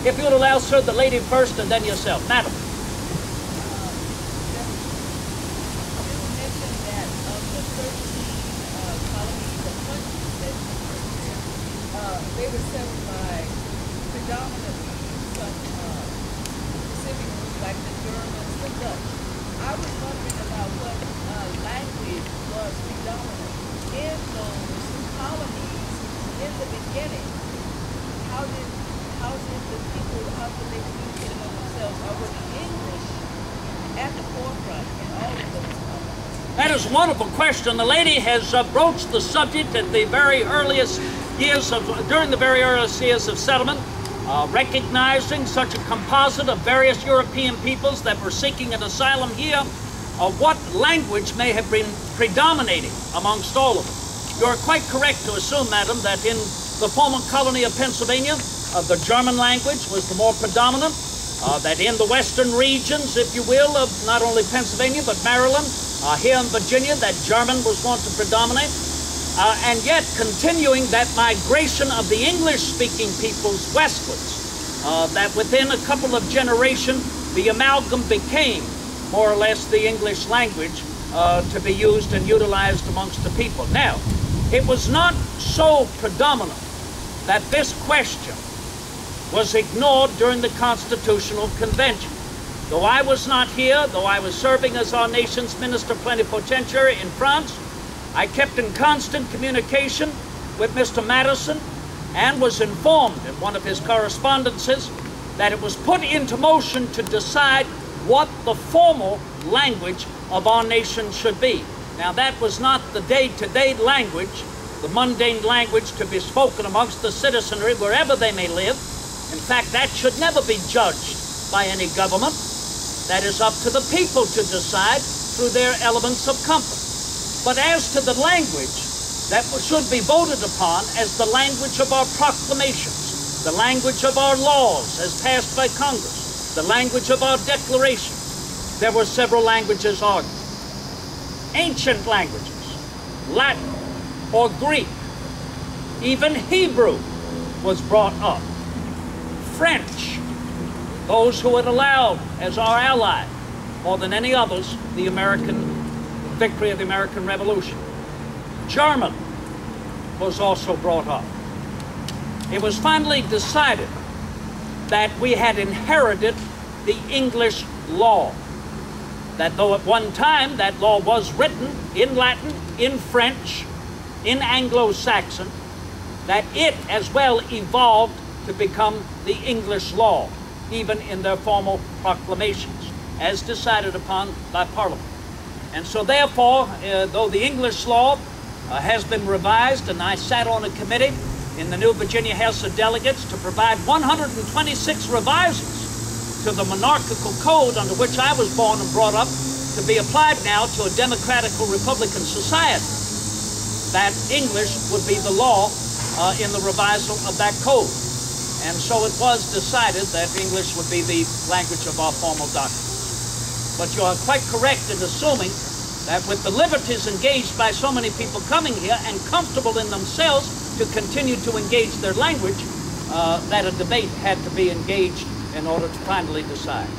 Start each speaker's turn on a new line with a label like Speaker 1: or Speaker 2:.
Speaker 1: If you would allow, sir, the lady first and then yourself. Madam.
Speaker 2: They were settled by predominantly some Pacific groups like the Germans, the Dutch. I was wondering about what language was predominant in those colonies in the beginning. How did they communicate among themselves? Or was the English at the forefront in all of those colonies?
Speaker 1: That is a wonderful question. The lady has broached the subject at the very earliest during the very earliest years of settlement, recognizing such a composite of various European peoples that were seeking an asylum here, what language may have been predominating amongst all of them. You are quite correct to assume, madam, that in the former colony of Pennsylvania, the German language was the more predominant, that in the western regions, if you will, of not only Pennsylvania but Maryland, here in Virginia, that German was wont to predominate. And yet continuing that migration of the English-speaking peoples westwards, that within a couple of generations, the amalgam became more or less the English language to be used and utilized amongst the people. Now, it was not so predominant that this question was ignored during the Constitutional Convention. Though I was not here, though I was serving as our nation's minister plenipotentiary in France, I kept in constant communication with Mr. Madison and was informed in one of his correspondences that it was put into motion to decide what the formal language of our nation should be. Now, that was not the day-to-day language, the mundane language to be spoken amongst the citizenry wherever they may live. In fact, that should never be judged by any government. That is up to the people to decide through their elements of comfort. But as to the language that should be voted upon as the language of our proclamations, the language of our laws as passed by Congress, the language of our declarations, there were several languages argued. Ancient languages, Latin or Greek, even Hebrew was brought up. French, those who had allowed as our ally, more than any others, the victory of the American Revolution. German was also brought up. It was finally decided that we had inherited the English law, that though at one time that law was written in Latin, in French, in Anglo-Saxon, that it as well evolved to become the English law, even in their formal proclamations, as decided upon by Parliament. And so therefore, though the English law has been revised, and I sat on a committee in the new Virginia House of Delegates to provide 126 revisions to the monarchical code under which I was born and brought up, to be applied now to a democratical Republican society, that English would be the law in the revisal of that code. And so it was decided that English would be the language of our formal documents. But you are quite correct in assuming that with the liberties engaged by so many people coming here and comfortable in themselves to continue to engage their language, that a debate had to be engaged in order to finally decide.